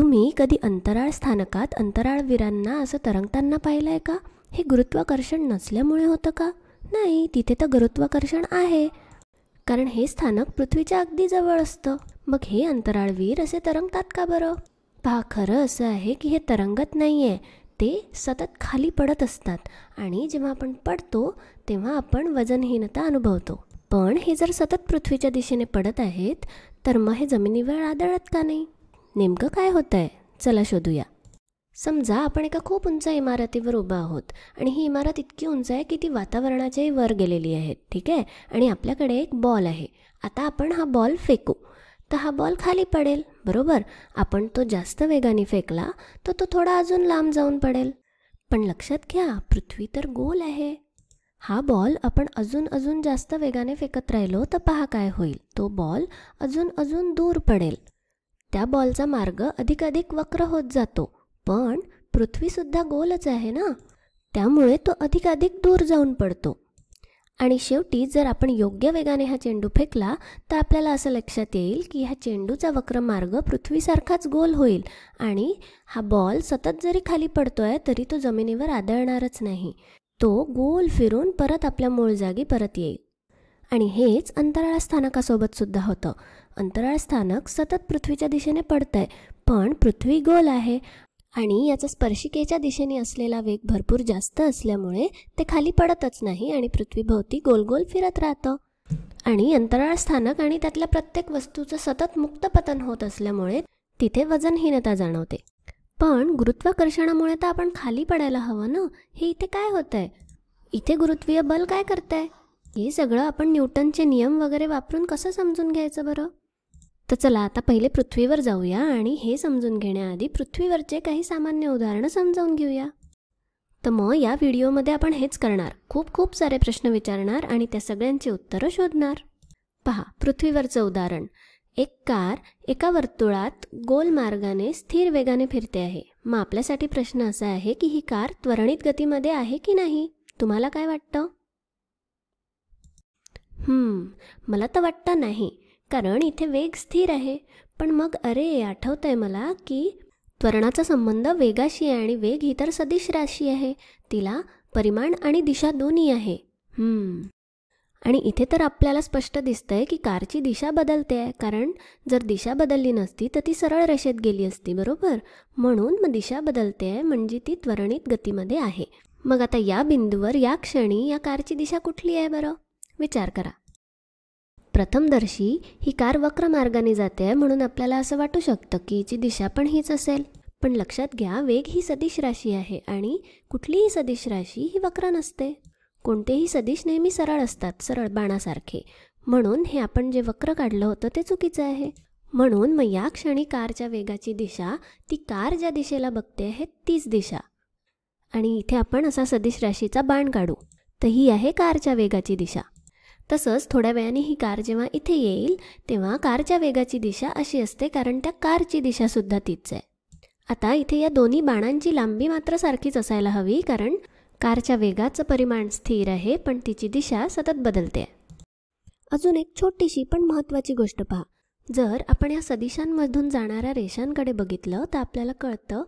तुम्ही कधी अंतराळ स्थानकात अंतराळवीरांना असं तरंगताना पाहिलंय का? हे गुरुत्वाकर्षण नसल्यामुळे होतं का? नाही, तिथे तर गुरुत्वाकर्षण आहे, कारण हे स्थानक पृथ्वीच्या अगदी जवळ असतं. मग हे अंतराळवीर असे तरंगतात का बरं? पहा, खरं असं आहे की हे तरंगत नाही आहे, ते सतत खाली पडत असतात आणि जेव्हा आपण पडतो तेव्हा आपण वजनहीनता अनुभवतो. पण हे जर सतत पृथ्वीच्या दिशेने पडत आहेत तर मग हे जमिनीवर आदळत का नाही? नेमकं काय होतं आहे? चला शोधूया. समजा आपण एका खूप उंच इमारतीवर उभा आहोत आणि ही इमारत इतकी उंच आहे की ती वातावरणाच्याही वर गेलेली आहे, ठीक आहे? आणि आपल्याकडे एक बॉल आहे. आता आपण हा बॉल फेकू तर हा बॉल खाली पडेल, बरोबर? आपण तो जास्त वेगाने फेकला तर तो थोडा अजून लांब जाऊन पडेल. पण लक्षात घ्या, पृथ्वी तर गोल आहे. हा बॉल आपण अजून जास्त वेगाने फेकत राहिलो तर पहा काय होईल. तो बॉल अजून दूर पडेल. त्या बॉलचा मार्ग अधिक वक्र होत जातो. पण पृथ्वीसुद्धा गोलच आहे ना, त्यामुळे तो अधिक दूर जाऊन पडतो. आणि शेवटी जर आपण योग्य वेगाने हा चेंडू फेकला तर आपल्याला असं लक्षात येईल की ह्या चेंडूचा वक्र मार्ग पृथ्वीसारखाच गोल होईल आणि हा बॉल सतत जरी खाली पडतोय तरी तो जमिनीवर आदळणारच नाही. तो गोल फिरून परत आपल्या मूळ जागी परत येईल. आणि हेच अंतराळ स्थानकासोबत सुद्धा होतं. अंतराळ स्थानक सतत पृथ्वीच्या दिशेने पडतंय, पण पृथ्वी गोल आहे आणि याचा स्पर्शिकेच्या दिशेने असलेला वेग भरपूर जास्त असल्यामुळे ते खाली पडतच नाही आणि पृथ्वीभोवती गोल फिरत राहतं. आणि अंतराळ स्थानक आणि त्यातल्या प्रत्येक वस्तूचं सतत मुक्त पतन होत असल्यामुळे तिथे वजनहीनता जाणवते. पण गुरुत्वाकर्षणामुळे तर आपण खाली पडायला हवं ना. हे इथे काय होतंय? इथे गुरुत्वीय बल काय करतंय? हे सगळं आपण न्यूटनचे नियम वगैरे वापरून कसं समजून घ्यायचं बरं? तर चला आता पहिले पृथ्वीवर जाऊया आणि हे समजून घेण्याआधी पृथ्वीवरचे काही सामान्य उदाहरणं समजावून घेऊया. तर मग या व्हिडिओमध्ये आपण हेच करणार. खूप सारे प्रश्न विचारणार आणि त्या सगळ्यांची उत्तरं शोधणार. पहा, पृथ्वीवरचं उदाहरण. एक कार एका वर्तुळात गोल मार्गाने स्थिर वेगाने फिरते आहे. मग आपल्यासाठी प्रश्न असा आहे की ही कार त्वरणित गतीमध्ये आहे की नाही? तुम्हाला काय वाटतं? मला तर वाटतं नाही, कारण इथे वेग स्थिर आहे. पण मग आठवतंय मला की त्वरणाचा संबंध वेगाशी आहे आणि वेग ही तर सदिश राशी आहे. तिला परिमाण आणि दिशा दोन्ही आहे. आणि इथे तर आपल्याला स्पष्ट दिसतंय की कारची दिशा बदलते आहे, कारण जर दिशा बदलली नसती तर ती सरळ रेषेत गेली असती, बरोबर? म्हणून मग दिशा बदलते आहे म्हणजे ती त्वरणित गतीमध्ये आहे. मग आता या बिंदूवर या क्षणी या कारची दिशा कुठली आहे बरं? विचार करा. प्रथमदर्शी ही कार वक्र मार्गाने जाते आहे म्हणून आपल्याला असं वाटू शकतं की हिची दिशा पण हीच असेल. पण लक्षात घ्या, वेग ही सदिश राशी आहे आणि कुठलीही सदिश राशी ही वक्र नसते. कोणतेही सदिश नेहमी सरळ असतात, सरळ बाणासारखे. म्हणून हे आपण जे वक्र काढलं होतं ते चुकीचं आहे. म्हणून मग या क्षणी कारच्या वेगाची दिशा ती कार ज्या दिशेला बघते आहे तीच दिशा. आणि इथे आपण असा सदिश राशीचा बाण काढू तर ही आहे कारच्या वेगाची दिशा. तसंच थोड्या वेळाने ही कार जेव्हा इथे येईल तेव्हा कारच्या वेगाची दिशा अशी असते, कारण त्या कारची दिशासुद्धा तीच आहे. आता इथे या दोन्ही बाणांची लांबी मात्र सारखीच असायला हवी, कारण कारच्या वेगाचं परिमाण स्थिर आहे पण तिची दिशा सतत बदलते. अजून एक छोटीशी पण महत्त्वाची गोष्ट पहा. जर आपण या सदिशांमधून जाणाऱ्या रेषांकडे बघितलं तर आपल्याला कळतं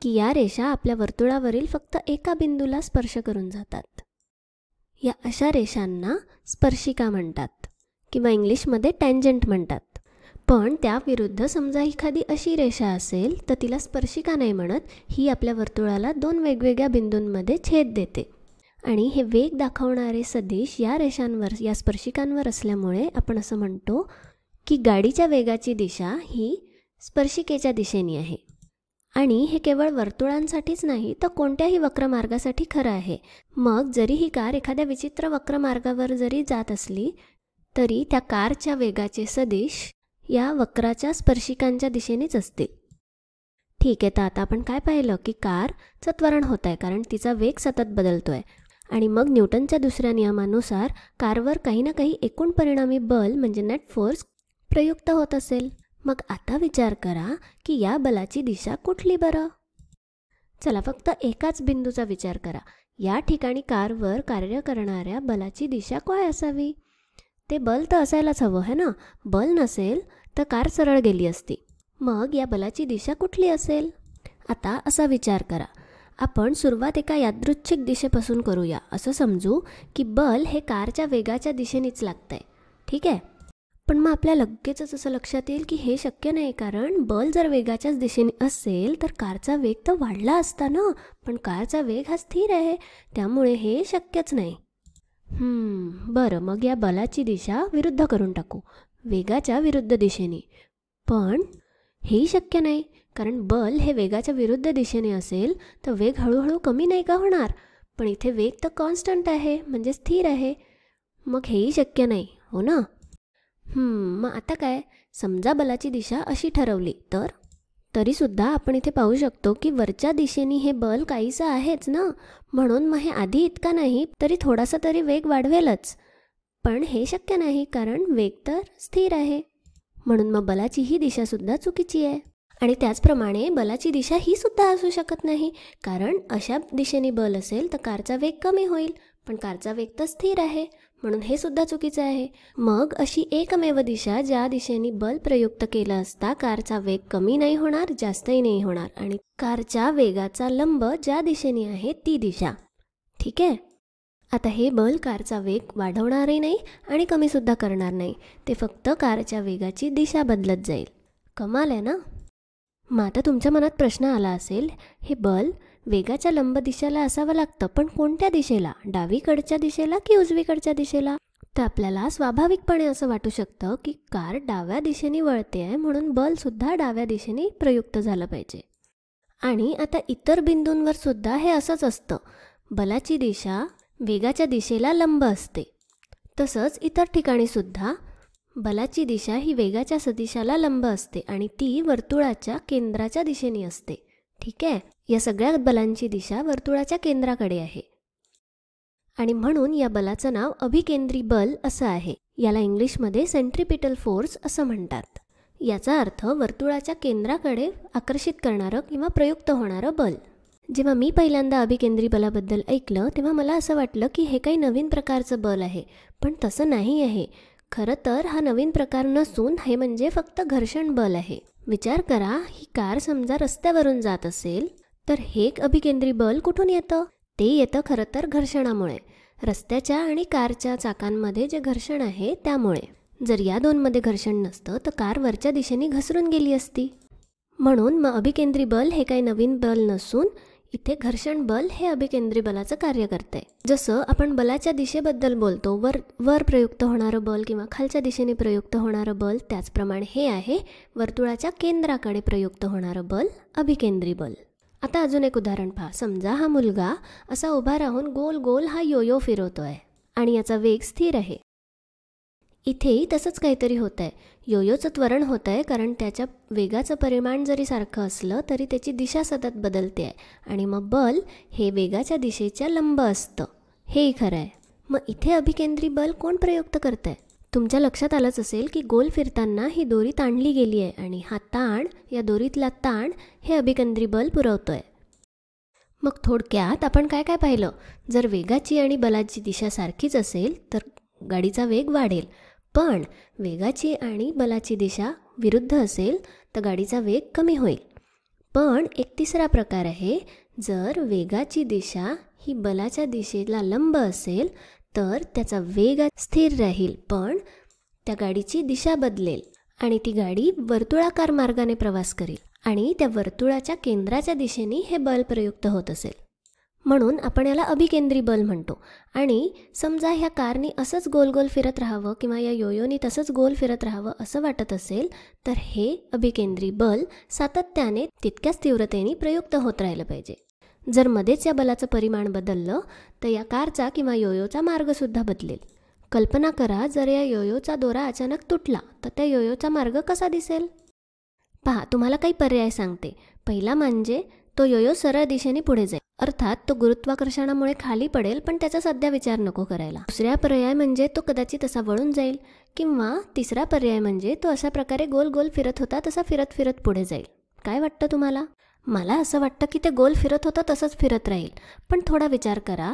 की या रेषा आपल्या वर्तुळावरील फक्त एका बिंदूला स्पर्श करून जातात. या अशा रेषांना स्पर्शिका म्हणतात किंवा इंग्लिशमध्ये टँजंट म्हणतात. पण त्याविरुद्ध समजा एखादी अशी रेषा असेल तर तिला स्पर्शिका नाही म्हणत. ही आपल्या वर्तुळाला दोन वेगवेगळ्या बिंदूंमध्ये छेद देते आणि हे वेग दाखवणारे सदिश या रेषांवर, या स्पर्शिकांवर असल्यामुळे आपण असं म्हणतो की गाडीच्या वेगाची दिशा ही स्पर्शिकेच्या दिशेने आहे. आणि हे केवळ वर्तुळांसाठीच नाही तर कोणत्याही वक्रमार्गासाठी खरं आहे. मग जरी ही कार एखाद्या विचित्र वक्रमार्गावर जरी जात असली तरी त्या कारच्या वेगाचे सदिश या वक्राच्या स्पर्शिकांच्या दिशेनेच असतील. ठीक आहे, तर आता आपण काय पाहिलं की कारचं त्वरण होत आहे कारण तिचा वेग सतत बदलतोय. आणि मग न्यूटनच्या दुसऱ्या नियमानुसार कारवर काही ना काही एकूण परिणामी बल म्हणजे नेट फोर्स प्रयुक्त होत असेल. मग आता विचार करा की या बलाची दिशा कुठली बरं? चला फक्त एकाच बिंदूचा विचार करा. या ठिकाणी कारवर कार्य करणाऱ्या बलाची दिशा काय असावी? ते बल तर असायलाच हवं है ना. बल नसेल तर कार सरळ गेली असती. मग या बलाची दिशा कुठली असेल? आता असा विचार करा. आपण सुरुवात एका यादृच्छिक दिशेपासून करूया. असं समजू की बल हे कारच्या वेगाच्या दिशेनेच लागतंय. ठीक आहे. पण मग आपल्या लगेचच असं लक्षात येईल की हे शक्य नाही, कारण बल जर वेगाच्याच दिशेने असेल तर कारचा वेग तर वाढला असता ना. पण कारचा वेग हा स्थिर आहे, त्यामुळे हे शक्यच नाही. बरं, मग या बलाची दिशा विरुद्ध करून टाकू, वेगाच्या विरुद्ध दिशेने. पण हेही शक्य नाही, कारण बल हे वेगाच्या विरुद्ध दिशेने असेल तर वेग हळूहळू कमी नाही का होणार? पण इथे वेग तर कॉन्स्टंट आहे, म्हणजे स्थिर आहे. मग हेही शक्य नाही, हो ना? मग आता काय? समजा बलाची दिशा अशी ठरवली तर तरीसुद्धा आपण इथे पाहू शकतो की वरच्या दिशेने हे बल काहीसं आहेच ना. म्हणून मग हे आधी इतका नाही तरी थोडासा तरी वेग वाढवेलच. पण हे शक्य नाही, कारण वेग तर स्थिर आहे. म्हणून मग बलाची ही दिशासुद्धा चुकीची आहे. आणि त्याचप्रमाणे बलाची दिशा ही सुद्धा असू शकत नाही, कारण अशा दिशेने बल असेल तर कारचा वेग कमी होईल, पण कारचा वेग तर स्थिर आहे. म्हणून हे सुद्धा चुकीचं आहे. मग अशी एकमेव दिशा ज्या दिशेने बल प्रयुक्त केलं असता कारचा वेग कमी नाही होणार, जास्तही नाही होणार, आणि कारच्या वेगाचा लंब ज्या दिशेने आहे ती दिशा. ठीक आहे. आता हे बल कारचा वेग वाढवणारही नाही आणि कमीसुद्धा करणार नाही. ते फक्त कारच्या वेगाची दिशा बदलत जाईल. कमाल आहे ना? मग आता तुमच्या मनात प्रश्न आला असेल, हे बल वेगाच्या लंब दिशेला असावं लागतं, पण कोणत्या दिशेला? डावीकडच्या दिशेला की उजवीकडच्या दिशेला? तर आपल्याला स्वाभाविकपणे असं वाटू शकतं की कार डाव्या दिशेने वळते आहे, म्हणून बलसुद्धा डाव्या दिशेने प्रयुक्त झालं पाहिजे. आणि आता इतर बिंदूंवर सुद्धा हे असंच असतं. बलाची दिशा वेगाच्या दिशेला लंब असते. तसंच इतर ठिकाणीसुद्धा बलाची दिशा ही वेगाच्या सदिशाला लंब असते आणि ती वर्तुळाच्या केंद्राच्या दिशेने असते. ठीक आहे. या सगळ्या बलांची दिशा वर्तुळाच्या केंद्राकडे आहे. आणि म्हणून या बलाचं नाव अभिकेंद्री बल असं आहे. याला इंग्लिशमध्ये सेंट्रिपिटल फोर्स असं म्हणतात. याचा अर्थ वर्तुळाच्या केंद्राकडे आकर्षित करणारं किंवा प्रयुक्त होणारं बल. जेव्हा मी पहिल्यांदा अभिकेंद्री बलाबद्दल ऐकलं तेव्हा मला असं वाटलं की हे काही नवीन प्रकारचं बल आहे, पण तसं नाही आहे. खरं तर हा नवीन प्रकार नसून हे म्हणजे फक्त घर्षण बल आहे. विचार करा, ही कार समजा रस्त्यावरून जात असेल तर हे अभिकेंद्री बल कुठून येतं? ते येतं खरं तर घर्षणामुळे. रस्त्याच्या आणि कारच्या चाकांमध्ये जे घर्षण आहे त्यामुळे. जर या दोनमध्ये घर्षण नसतं तर कार वरच्या दिशेने घसरून गेली असती. म्हणून मग अभिकेंद्री बल हे काही नवीन बल नसून इथे घर्षण बल हे अभिकेंद्री बलाचं कार्य करते. जसं आपण बलाच्या दिशेबद्दल बोलतो, वर प्रयुक्त होणारं बल किंवा खालच्या दिशेने प्रयुक्त होणारं बल, त्याचप्रमाणे हे आहे वर्तुळाच्या केंद्राकडे प्रयुक्त होणारं बल, अभिकेंद्री बल. आता अजून एक उदाहरण पहा. समजा हा मुलगा असा उभा राहून गोल गोल हा योयो फिरवतोय आणि याचा वेग स्थिर आहे. इथेही तसंच काहीतरी होत आहे. योयोचं त्वरण होत आहे, कारण त्याच्या वेगाचं परिमाण जरी सारखं असलं तरी त्याची दिशा सतत बदलते आहे आणि मग बल हे वेगाच्या दिशेच्या लंब असतं. हेही खरं आहे. मग इथे अभिकेंद्री बल कोण प्रयुक्त करत आहे? तुमच्या लक्षात आलंच असेल की गोल फिरताना ही दोरी ताणली गेली आहे आणि हा ताण, या दोरीतला ताण हे अभिकेंद्री बल पुरवतो आहे. मग थोडक्यात आपण काय काय पाहिलं? जर वेगाची आणि बलाची दिशा सारखीच असेल तर गाडीचा वेग वाढेल, पण वेगाची आणि बलाची दिशा विरुद्ध असेल तर गाडीचा वेग कमी होईल. पण एक तिसरा प्रकार आहे. जर वेगाची दिशा ही बलाच्या दिशेला लंब असेल तर त्याचा वेग स्थिर राहील, पण त्या गाडीची दिशा बदलेल आणि ती गाडी वर्तुळाकार मार्गाने प्रवास करेल आणि त्या वर्तुळाच्या केंद्राच्या दिशेने हे बल प्रयुक्त होत असेल. म्हणून आपण याला अभिकेंद्री बल म्हणतो. आणि समजा ह्या कारनी असंच गोल गोल फिरत राहावं किंवा या योयोनी तसंच गोल फिरत राहावं असं वाटत असेल तर हे अभिकेंद्री बल सातत्याने तितक्याच तीव्रतेने प्रयुक्त होत राहिलं पाहिजे. जर मध्येच या बलाचं परिमाण बदललं तर या कारचा किंवा योयोचा मार्गसुद्धा बदलेल. कल्पना करा, जर या योयोचा दोरा अचानक तुटला तर त्या योयोचा मार्ग कसा दिसेल? पहा, तुम्हाला काही पर्याय सांगते. पहिला म्हणजे तो योयो सरळ दिशेने पुढे जाईल, अर्थात तो गुरुत्वाकर्षणामुळे खाली पडेल, पण त्याचा सध्या विचार नको करायला. दुसरा पर्याय म्हणजे तो कदाचित असा वळून जाईल, किंवा तिसरा पर्याय म्हणजे तो अशा प्रकारे गोल गोल फिरत होता तसा फिरत फिरत पुढे जाईल. काय वाटतं तुम्हाला? मला असं वाटतं की ते गोल फिरत होतं तसंच फिरत राहील. पण थोडा विचार करा,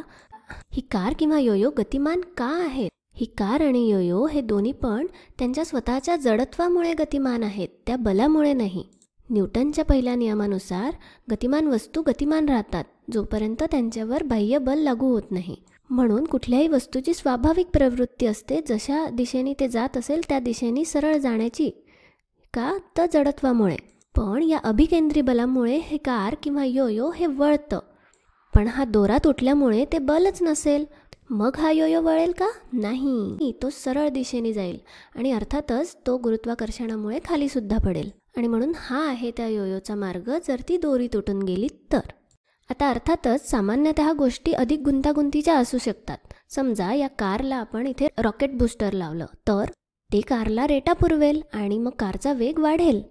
ही कार किंवा योयो गतिमान का आहेत? ही कार आणि योयो हे दोन्ही पण त्यांच्या स्वतःच्या जडत्वामुळे गतिमान आहेत, त्या बलामुळे नाही. न्यूटनच्या पहिल्या नियमानुसार गतिमान वस्तू गतिमान राहतात जोपर्यंत त्यांच्यावर बाह्य बल लागू होत नाही. म्हणून कुठल्याही वस्तूची स्वाभाविक प्रवृत्ती असते जशा दिशेने ते जात असेल त्या दिशेने सरळ जाण्याची. का? तर जडत्वामुळे. पण या अभिकेंद्री बलामुळे हे कार किंवा योयो हे वळतं. पण हा दोरा तुटल्यामुळे ते बलच नसेल. मग हा योयो वळेल का? नाही, तो सरळ दिशेने जाईल आणि अर्थातच तो गुरुत्वाकर्षणामुळे खालीसुद्धा पडेल. आणि म्हणून हा आहे त्या योयोचा मार्ग जर ती दोरी तुटून गेली तर. आता अर्थातच सामान्यतः गोष्टी अधिक गुंतागुंतीच्या असू शकतात. समजा या कारला आपण इथे रॉकेट बूस्टर लावलं तर ते कारला रेटा पुरवेल आणि मग कारचा वेग वाढेल.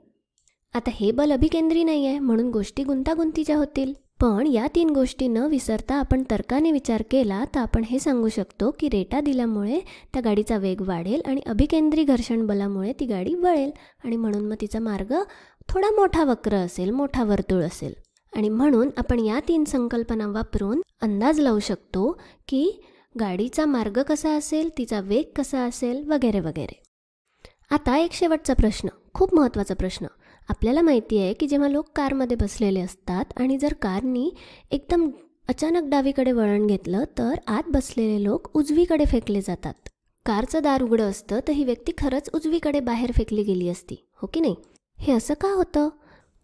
आता हे बल अभिकेंद्री नाही आहे म्हणून गोष्टी गुंतागुंतीच्या होतील. पण या 3 गोष्टी न विसरता आपण तर्काने विचार केला तर आपण हे सांगू शकतो की रेटा दिल्यामुळे त्या गाडीचा वेग वाढेल आणि अभिकेंद्री घर्षण बलामुळे ती गाडी वळेल आणि म्हणून मग तिचा मार्ग थोडा मोठा वक्र असेल, मोठा वर्तुळ असेल. आणि म्हणून आपण या 3 संकल्पना वापरून अंदाज लावू शकतो की गाडीचा मार्ग कसा असेल, तिचा वेग कसा असेल वगैरे वगैरे. आता एक शेवटचा प्रश्न, खूप महत्त्वाचा प्रश्न. आपल्याला माहिती आहे की जेव्हा लोक कारमध्ये बसलेले असतात आणि जर कारनी एकदम अचानक डावीकडे वळण घेतलं तर आत बसलेले लोक उजवीकडे फेकले जातात. कारचं दार उघडं असतं तर ही व्यक्ती खरंच उजवीकडे बाहेर फेकली गेली असती, हो की नाही? हे असं का होतं?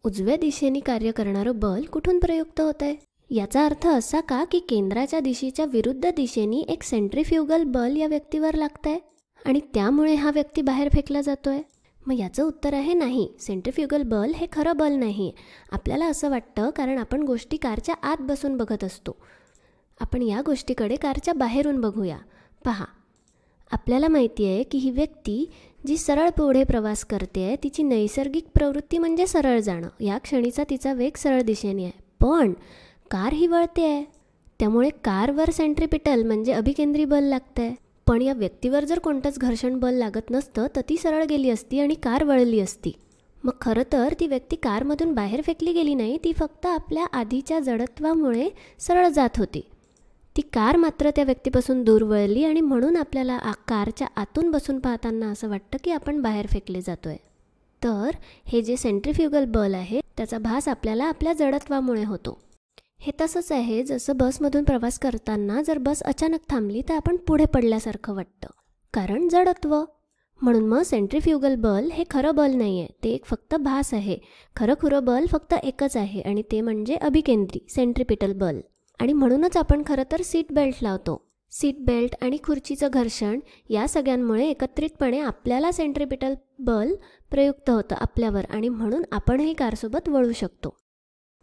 उजव्या दिशेने कार्य करणारं बल कुठून प्रयुक्त होत आहे? याचा अर्थ असा का की केंद्राच्या दिशेच्या विरुद्ध दिशेने एक सेंट्रिफ्युगल बल या व्यक्तीवर लागतंय आणि त्यामुळे हा व्यक्ती बाहेर फेकला जातोय? मग याचं उत्तर आहे नाही, सेंट्रिफ्युगल बल हे खरं बल नाही. आपल्याला असं वाटतं कारण आपण गोष्टी कारच्या आत बसून बघत असतो. आपण या गोष्टीकडे कारच्या बाहेरून बघूया. पहा, आपल्याला माहिती आहे की ही व्यक्ती जी सरळ पुढे प्रवास करते आहे तिची नैसर्गिक प्रवृत्ती म्हणजे सरळ जाणं. या क्षणीचा तिचा वेग सरळ दिशेने आहे. पण कार ही वळते आहे त्यामुळे कारवर सेंट्रिपिटल म्हणजे अभिकेंद्री बल लागतं आहे. पण या व्यक्तीवर जर कोणतंच घर्षण बल लागत नसतं तर ती सरळ गेली असती आणि कार वळली असती. मग खरं तर ती व्यक्ती कारमधून बाहेर फेकली गेली नाही, ती फक्त आपल्या आधीच्या जडत्वामुळे सरळ जात होती. ती कार मात्र त्या व्यक्तीपासून दूर वळली आणि म्हणून आपल्याला कारच्या आतून बसून पाहताना असं वाटतं की आपण बाहेर फेकले जातोय. तर हे जे सेंट्रिफ्युगल बल आहे त्याचा भास आपल्याला आपल्या जडत्वामुळे होतो. हे तसंच आहे जसं बसमधून प्रवास करताना जर बस अचानक थांबली तर आपण पुढे पडल्यासारखं वाटतं, कारण जडत्व. म्हणून मग सेंट्रिफ्युगल बल हे खरं बल नाही आहे, ते एक फक्त भास आहे. खरं बल फक्त एकच आहे आणि ते म्हणजे अभिकेंद्री सेंट्रिपिटल बल. आणि म्हणूनच आपण खरं तर सीट बेल्ट लावतो. सीट बेल्ट आणि खुर्चीचं घर्षण या सगळ्यांमुळे एकत्रितपणे आपल्याला सेंट्रिपिटल बल प्रयुक्त होतं आपल्यावर आणि म्हणून आपणही कारसोबत वळू शकतो.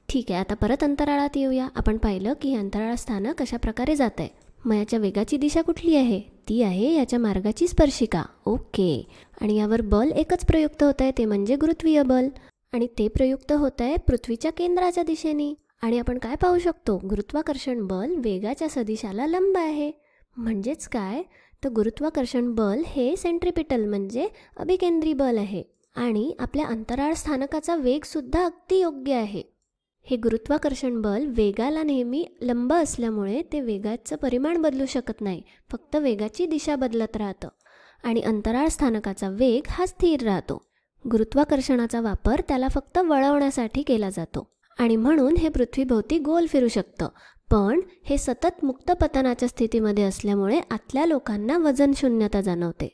ठीक आहे, आता परत अंतराळात येऊया. आपण पाहिलं की हे अंतराळ स्थानक कशा प्रकारे जात आहे. मग याच्या वेगाची दिशा कुठली आहे? ती आहे याच्या मार्गाची स्पर्शिका. ओके. आणि यावर बल एकच प्रयुक्त होत आहे, ते म्हणजे गुरुत्वीय बल. आणि ते प्रयुक्त होत आहे पृथ्वीच्या केंद्राच्या दिशेने. आणि आपण काय पाहू शकतो? गुरुत्वाकर्षण बल वेगाच्या सदिशाला लंब आहे. म्हणजेच काय? तर गुरुत्वाकर्षण बल हे सेंट्रिपिटल म्हणजे अभिकेंद्री बल आहे. आणि आपल्या अंतराळ स्थानकाचा वेगसुद्धा अगदी योग्य आहे. हे गुरुत्वाकर्षण बल वेगाला नेहमी लंब असल्यामुळे ते वेगाचं परिमाण बदलू शकत नाही, फक्त वेगाची दिशा बदलत राहतं. आणि अंतराळ स्थानकाचा वेग हा स्थिर राहतो. गुरुत्वाकर्षणाचा वापर त्याला फक्त वळवण्यासाठी केला जातो आणि म्हणून हे पृथ्वीभोवती गोल फिरू शकतं. पण हे सतत मुक्त पतनाच्या स्थितीमध्ये असल्यामुळे आतल्या लोकांना वजन शून्यता जाणवते.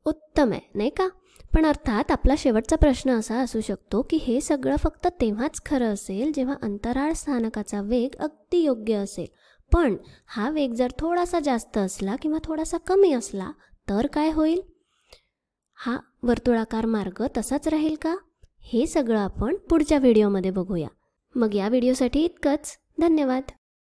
उत्तम आहे, नाही का? पण अर्थात आपला शेवटचा प्रश्न असा असू शकतो की हे सगळं फक्त तेव्हाच खरं असेल जेव्हा अंतराळ स्थानकाचा वेग अगदी योग्य असेल. पण हा वेग जर थोडासा जास्त असला किंवा थोडासा कमी असला तर काय होईल? हा वर्तुळाकार मार्ग तसाच राहील का? हे सगळं आपण पुढच्या व्हिडिओमध्ये बघूया. मग या व्हिडिओसाठी इतकंच. धन्यवाद.